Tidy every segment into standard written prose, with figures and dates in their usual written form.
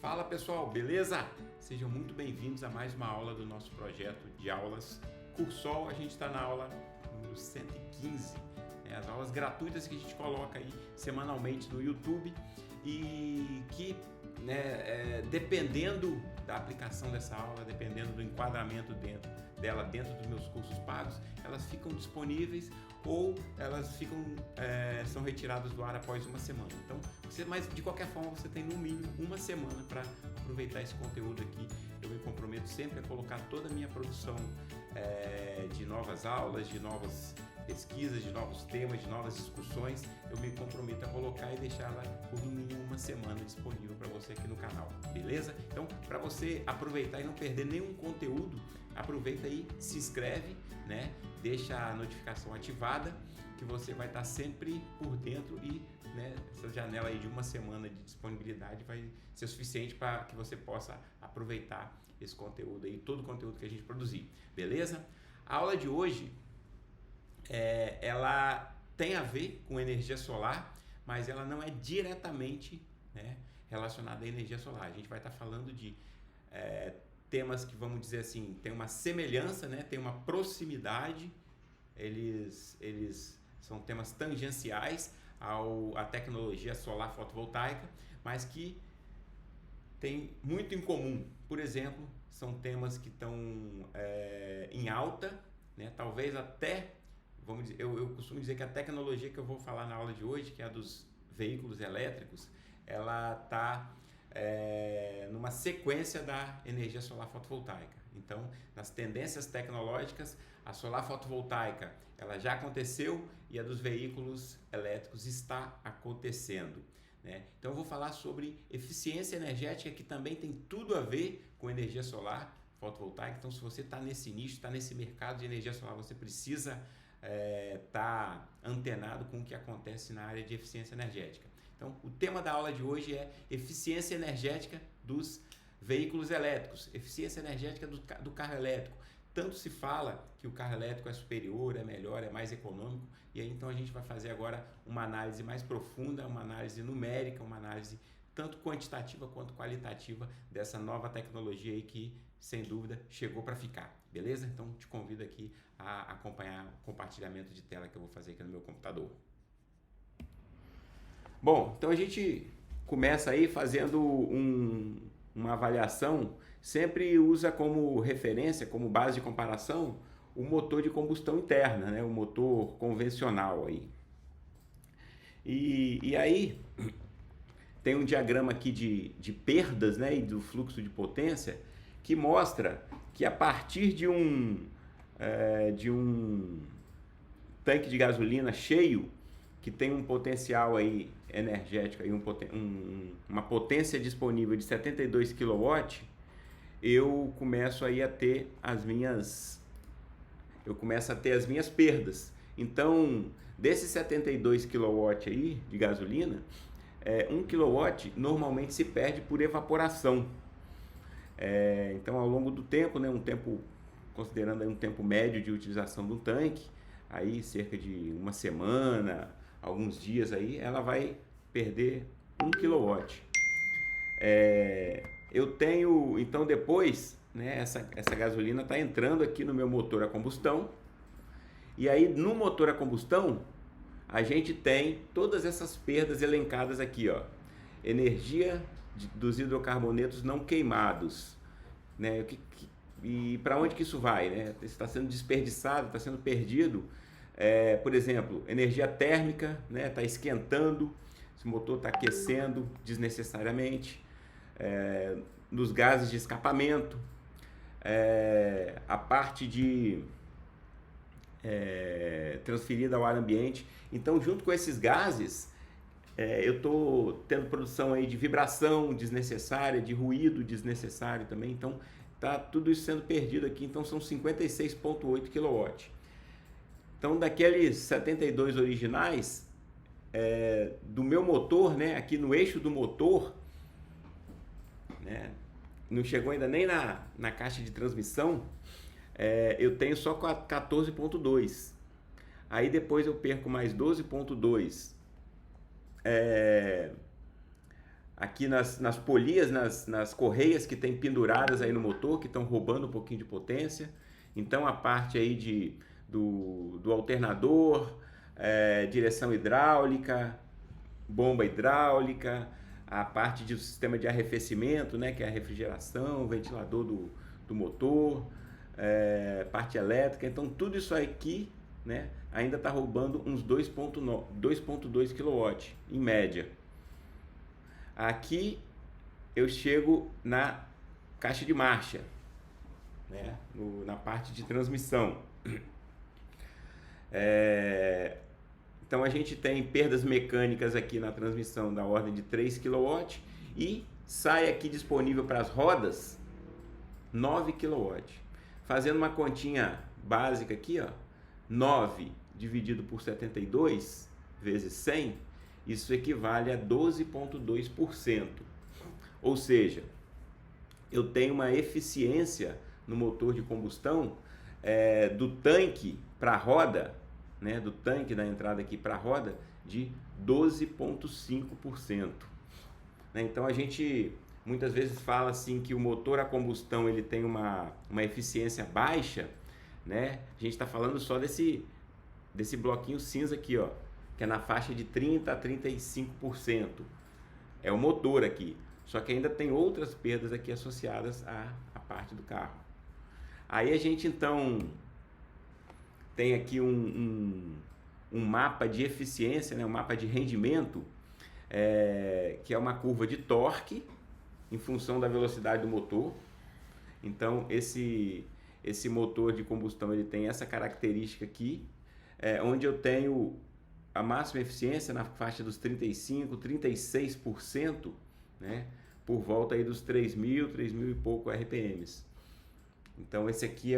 Fala pessoal, beleza? Sejam muito bem-vindos a mais uma aula do nosso projeto de aulas Cursol. A gente está na aula número 115, as aulas gratuitas que a gente coloca aí semanalmente no YouTube e que, dependendo da aplicação dessa aula, dependendo do enquadramento dela dentro dos meus cursos pagos, elas ficam disponíveis ou elas são retiradas do ar após uma semana. Então, mas de qualquer forma você tem no mínimo uma semana para aproveitar esse conteúdo aqui. Eu me comprometo sempre a colocar toda a minha produção de novas aulas, de novas pesquisas, de novos temas, de novas discussões. Eu me comprometo a colocar e deixá-la por no mínimo uma semana disponível para você aqui no canal, beleza? Então, para você aproveitar e não perder nenhum conteúdo, aproveita aí, se inscreve, deixa a notificação ativada, que você vai estar sempre por dentro e essa janela aí de uma semana de disponibilidade vai ser suficiente para que você possa aproveitar esse conteúdo aí, todo o conteúdo que a gente produzir, beleza? A aula de hoje ela tem a ver com energia solar, mas ela não é diretamente relacionada à energia solar. A gente vai estar falando de temas que, vamos dizer assim, tem uma semelhança, tem uma proximidade, eles são temas tangenciais à tecnologia solar fotovoltaica, mas que tem muito em comum. Por exemplo, são temas que estão em alta, talvez até, vamos dizer, eu costumo dizer que a tecnologia que eu vou falar na aula de hoje, que é a dos veículos elétricos, ela está numa sequência da energia solar fotovoltaica. Então, nas tendências tecnológicas, a solar fotovoltaica ela já aconteceu e a dos veículos elétricos está acontecendo. Então, eu vou falar sobre eficiência energética, que também tem tudo a ver com energia solar fotovoltaica. Então, se você está nesse nicho, está nesse mercado de energia solar, você precisa estar antenado com o que acontece na área de eficiência energética. Então, o tema da aula de hoje é eficiência energética dos veículos elétricos, eficiência energética do carro elétrico. Tanto se fala que o carro elétrico é superior, é melhor, é mais econômico, e aí então a gente vai fazer agora uma análise mais profunda, uma análise numérica, uma análise tanto quantitativa quanto qualitativa dessa nova tecnologia aí que, sem dúvida, chegou para ficar, beleza? Então, te convido aqui a acompanhar o compartilhamento de tela que eu vou fazer aqui no meu computador. Bom, então a gente começa aí fazendo uma avaliação, sempre usa como referência, como base de comparação, o motor de combustão interna, o motor convencional aí. E aí tem um diagrama aqui de perdas, e do fluxo de potência, que mostra que a partir de um tanque de gasolina cheio, que tem um potencial aí energético, aí uma potência disponível de 72 kW, eu começo aí a ter as minhas perdas. Então, desses 72 kW aí de gasolina, 1 kW normalmente se perde por evaporação. Então, ao longo do tempo, considerando aí um tempo médio de utilização do tanque, aí cerca de uma semana, alguns dias aí, ela vai perder 1 kW. Eu tenho, então depois, essa gasolina está entrando aqui no meu motor a combustão, e aí no motor a combustão, a gente tem todas essas perdas elencadas aqui, energia dos hidrocarbonetos não queimados, e para onde que isso vai, Está sendo desperdiçado, está sendo perdido. Por exemplo, energia térmica, está esquentando, esse motor está aquecendo desnecessariamente, nos gases de escapamento, a parte de transferida ao ar ambiente. Então, junto com esses gases, eu estou tendo produção aí de vibração desnecessária, de ruído desnecessário também. Então, está tudo isso sendo perdido aqui. Então, são 56,8 kW. Então, daqueles 72 originais, do meu motor, aqui no eixo do motor, não chegou ainda nem na caixa de transmissão, eu tenho só 14,2. Aí depois eu perco mais 12,2. aqui nas polias, nas correias que tem penduradas aí no motor, que estão roubando um pouquinho de potência. Então a parte aí do alternador, direção hidráulica, bomba hidráulica, a parte do sistema de arrefecimento, né, que é a refrigeração, ventilador do motor, parte elétrica. Então tudo isso aqui, né, ainda está roubando uns 2,2 kW em média. Aqui eu chego na caixa de marcha, né, na parte de transmissão. Então a gente tem perdas mecânicas aqui na transmissão da ordem de 3 kW e sai aqui disponível para as rodas 9 kW. Fazendo uma continha básica aqui, ó, 9 dividido por 72 vezes 100, isso equivale a 12,2%. Ou seja, eu tenho uma eficiência no motor de combustão do tanque para a roda, né, do tanque da entrada aqui para a roda, de 12,5%. Né? Então a gente muitas vezes fala assim que o motor a combustão ele tem uma eficiência baixa, né? A gente está falando só desse bloquinho cinza aqui, ó, que é na faixa de 30% a 35%. É o motor aqui. Só que ainda tem outras perdas aqui associadas à parte do carro. Aí a gente então tem aqui um mapa de eficiência, né? Um mapa de rendimento, que é uma curva de torque em função da velocidade do motor. Então esse motor de combustão ele tem essa característica aqui, onde eu tenho a máxima eficiência na faixa dos 35%, 36%, né? Por volta aí dos 3.000 e pouco RPMs. Então esse aqui é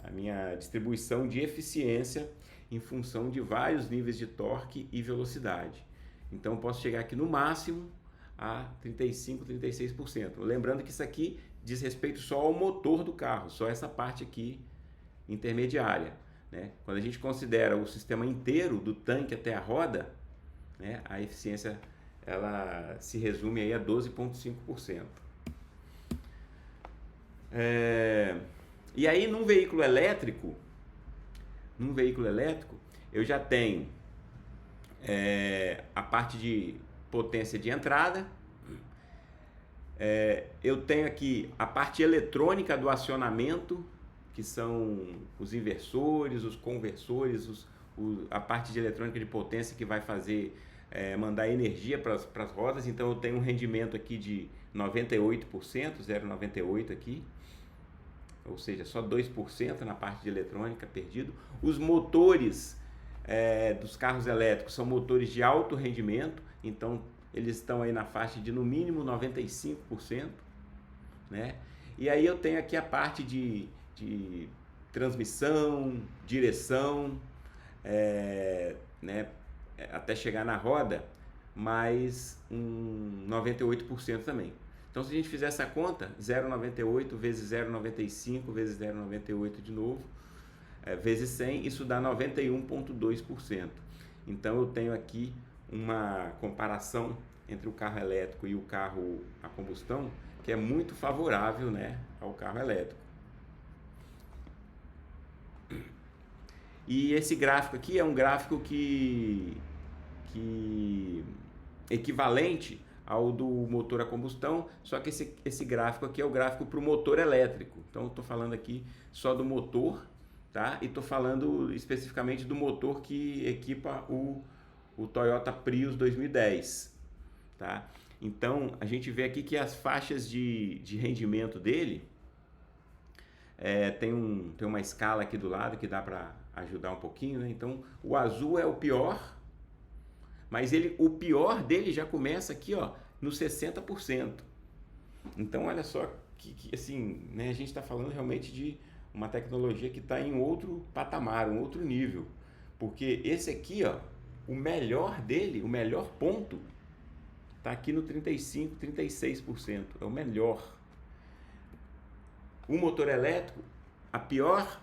a minha distribuição de eficiência em função de vários níveis de torque e velocidade. Então eu posso chegar aqui no máximo a 35%, 36%. Lembrando que isso aqui diz respeito só ao motor do carro, só essa parte aqui intermediária, né? Quando a gente considera o sistema inteiro, do tanque até a roda, né, a eficiência ela se resume aí a 12,5%. E aí num veículo elétrico, eu já tenho a parte de potência de entrada, eu tenho aqui a parte eletrônica do acionamento, que são os inversores, os conversores, a parte de eletrônica de potência que vai fazer mandar energia para as rodas. Então eu tenho um rendimento aqui de 98%, 0,98 aqui, ou seja, só 2% na parte de eletrônica perdido. Os motores dos carros elétricos são motores de alto rendimento, então eles estão aí na faixa de no mínimo 95%, né? E aí eu tenho aqui a parte de transmissão, direção, né, até chegar na roda, mais 98% também. Então se a gente fizer essa conta, 0,98 vezes 0,95 vezes 0,98 de novo, vezes 100, isso dá 91,2%. Então eu tenho aqui uma comparação entre o carro elétrico e o carro a combustão que é muito favorável, né, ao carro elétrico. E esse gráfico aqui é um gráfico que equivalente ao do motor a combustão, só que esse gráfico aqui é o gráfico para o motor elétrico. Então eu estou falando aqui só do motor, tá? E estou falando especificamente do motor que equipa o Toyota Prius 2010, tá? Então a gente vê aqui que as faixas de rendimento dele tem uma escala aqui do lado que dá para ajudar um pouquinho, né? Então o azul é o pior, mas o pior dele já começa aqui, ó, no 60%. Então olha só que assim, né, a gente está falando realmente de uma tecnologia que está em outro patamar, um outro nível, porque esse aqui, ó, o melhor dele, o melhor ponto está aqui no 35%, 36%, é o melhor. O motor elétrico, a pior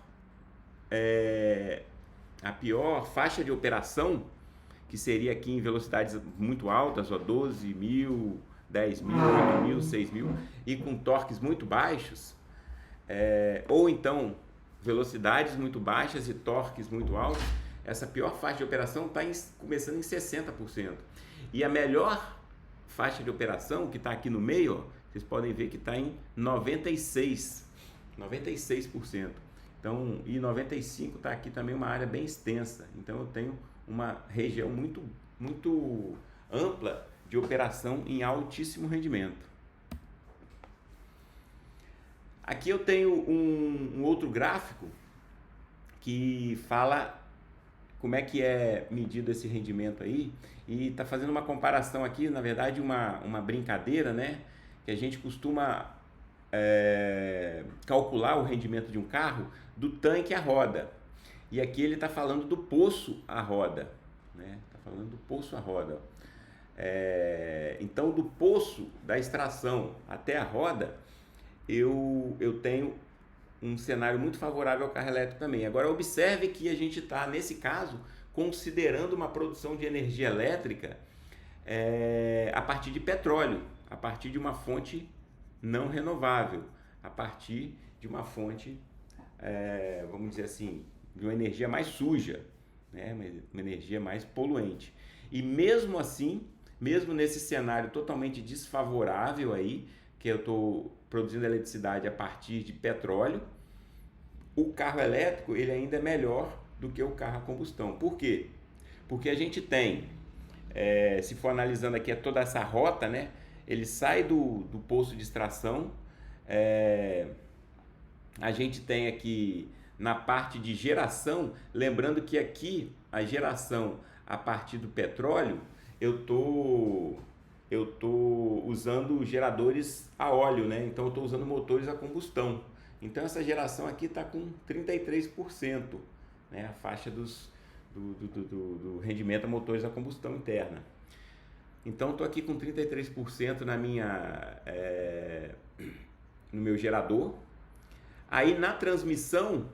faixa de operação que seria aqui em velocidades muito altas, ó, 12 mil, 10 mil, 8 mil, 6 mil, e com torques muito baixos, ou então velocidades muito baixas e torques muito altos, essa pior faixa de operação está começando em 60%. E a melhor faixa de operação, que está aqui no meio, ó, vocês podem ver que está em 96%. Então, e 95% está aqui também uma área bem extensa. Então, eu tenho uma região muito, muito ampla de operação em altíssimo rendimento. Aqui eu tenho um outro gráfico que fala como é que é medido esse rendimento aí, e está fazendo uma comparação aqui, na verdade uma brincadeira, né? Que a gente costuma calcular o rendimento de um carro do tanque à roda. E aqui ele está falando do poço à roda, né? Está falando do poço à roda. Então, do poço da extração até a roda, eu tenho um cenário muito favorável ao carro elétrico também. Agora, observe que a gente está, nesse caso, considerando uma produção de energia elétrica a partir de petróleo, a partir de uma fonte não renovável, a partir de uma fonte, vamos dizer assim, de uma energia mais suja, né? Uma energia mais poluente. E mesmo assim, mesmo nesse cenário totalmente desfavorável aí, que eu estou produzindo eletricidade a partir de petróleo, o carro elétrico ele ainda é melhor do que o carro a combustão. Por quê? Porque a gente tem, se for analisando aqui toda essa rota, né? Ele sai do poço de extração, a gente tem aqui na parte de geração, lembrando que aqui a geração a partir do petróleo, eu tô usando geradores a óleo, né? Então eu estou usando motores a combustão. Então essa geração aqui está com 33%, né? A faixa do rendimento a motores a combustão interna. Então estou aqui com 33% no meu gerador. Aí na transmissão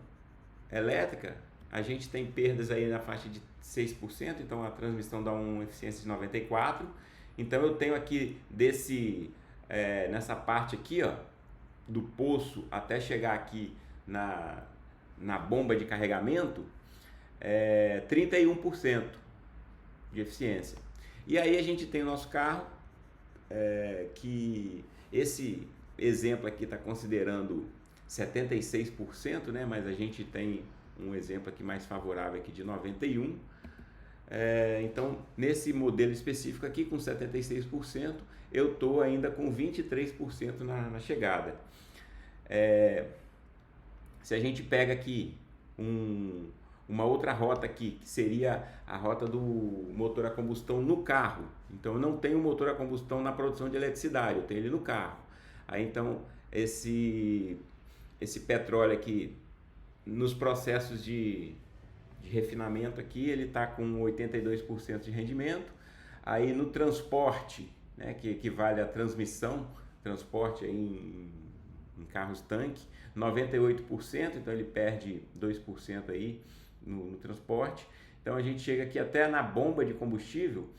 elétrica, a gente tem perdas aí na faixa de 6%, então a transmissão dá uma eficiência de 94%. Então eu tenho aqui nessa parte aqui, ó, do poço até chegar aqui na bomba de carregamento, 31% de eficiência. E aí a gente tem o nosso carro, que esse exemplo aqui está considerando 76%, né? Mas a gente tem um exemplo aqui mais favorável aqui de 91%. Então, nesse modelo específico aqui, com 76%, eu estou ainda com 23% na chegada. Se a gente pega aqui uma outra rota aqui, que seria a rota do motor a combustão no carro. Então, eu não tenho motor a combustão na produção de eletricidade, eu tenho ele no carro. Aí, então, esse petróleo aqui, nos processos de refinamento aqui, ele está com 82% de rendimento. Aí no transporte, né, que equivale à transmissão, transporte aí em carros tanque, 98%, então ele perde 2% aí no transporte. Então a gente chega aqui até na bomba de combustível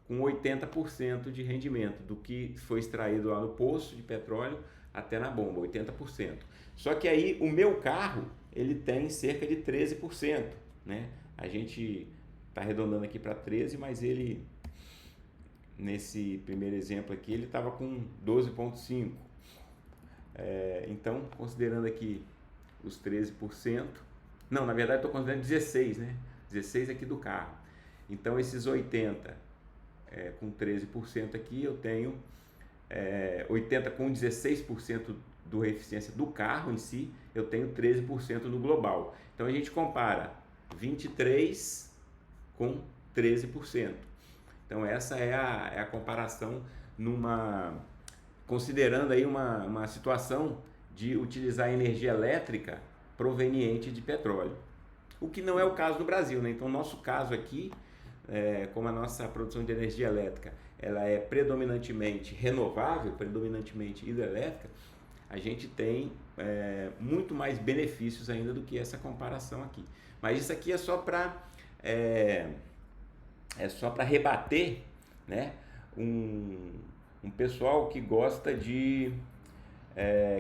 com 80% de rendimento do que foi extraído lá no poço de petróleo até na bomba, 80%. Só que aí o meu carro, ele tem cerca de 13%, né? A gente está arredondando aqui para 13%, mas ele, nesse primeiro exemplo aqui, ele estava com 12,5%. Então, considerando aqui os 13%, não, na verdade estou considerando 16%, né? 16% aqui do carro. Então, esses 80% com 13% aqui, eu tenho 80% com 16% da eficiência do carro em si, eu tenho 13% no global. Então a gente compara 23% com 13%. Então essa é a comparação considerando aí uma situação de utilizar energia elétrica proveniente de petróleo. O que não é o caso no Brasil, né? Então nosso caso aqui, como a nossa produção de energia elétrica ela é predominantemente renovável, predominantemente hidrelétrica, a gente tem muito mais benefícios ainda do que essa comparação aqui. Mas isso aqui é só para é só para rebater, né, um pessoal que gosta de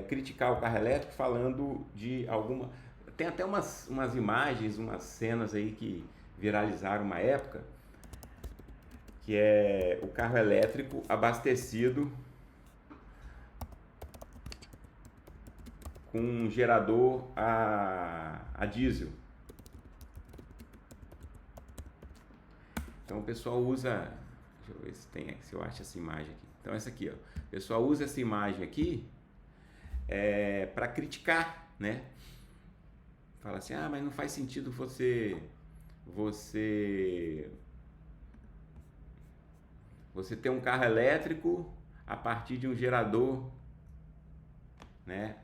criticar o carro elétrico falando de alguma... Tem até umas imagens, umas cenas aí que viralizaram uma época, que é o carro elétrico abastecido com um gerador a diesel. Então o pessoal usa... Deixa eu ver se eu acho essa imagem aqui. Então essa aqui, ó. O pessoal usa essa imagem aqui para criticar, né? Fala assim, mas não faz sentido você ter um carro elétrico a partir de um gerador, né,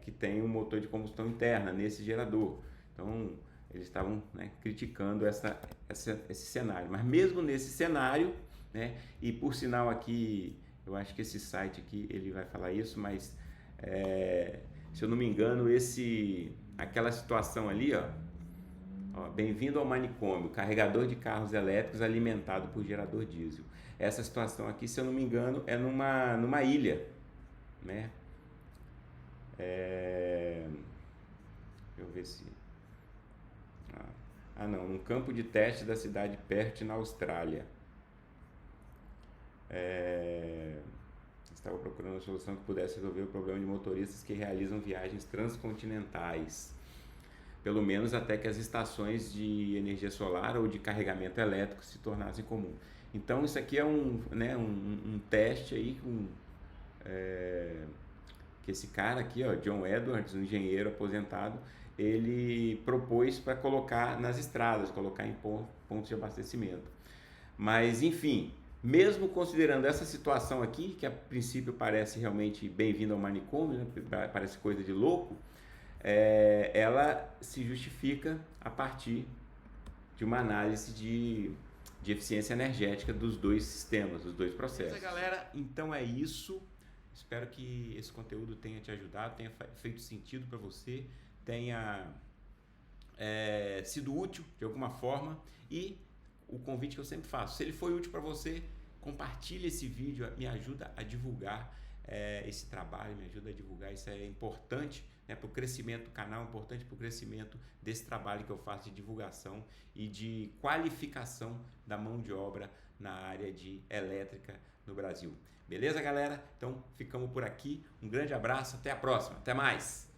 que tem um motor de combustão interna nesse gerador. Então eles estavam, né, criticando esse cenário. Mas mesmo nesse cenário, né, e por sinal aqui, eu acho que esse site aqui ele vai falar isso, mas se eu não me engano, aquela situação ali, ó, bem-vindo ao manicômio, carregador de carros elétricos alimentado por gerador diesel. Essa situação aqui, se eu não me engano, é numa ilha, né? Deixa eu ver se... não, num campo de teste da cidade de Perth, na Austrália. Estava procurando uma solução que pudesse resolver o problema de motoristas que realizam viagens transcontinentais, pelo menos até que as estações de energia solar ou de carregamento elétrico se tornassem comum. Então isso aqui é um teste aí que esse cara aqui, ó, John Edwards, um engenheiro aposentado, ele propôs para colocar nas estradas, colocar em pontos de abastecimento. Mas enfim, mesmo considerando essa situação aqui, que a princípio parece realmente bem-vindo ao manicômio, né? Parece coisa de louco, ela se justifica a partir de uma análise de eficiência energética dos dois sistemas, dos dois processos. Galera, então é isso. Espero que esse conteúdo tenha te ajudado, tenha feito sentido para você, tenha sido útil de alguma forma. E o convite que eu sempre faço, se ele foi útil para você, compartilhe esse vídeo, me ajuda a divulgar esse trabalho, me ajuda a divulgar, isso é importante, né, para o crescimento do canal, importante para o crescimento desse trabalho que eu faço de divulgação e de qualificação da mão de obra na área de elétrica no Brasil. Beleza, galera? Então ficamos por aqui, um grande abraço, até a próxima, até mais!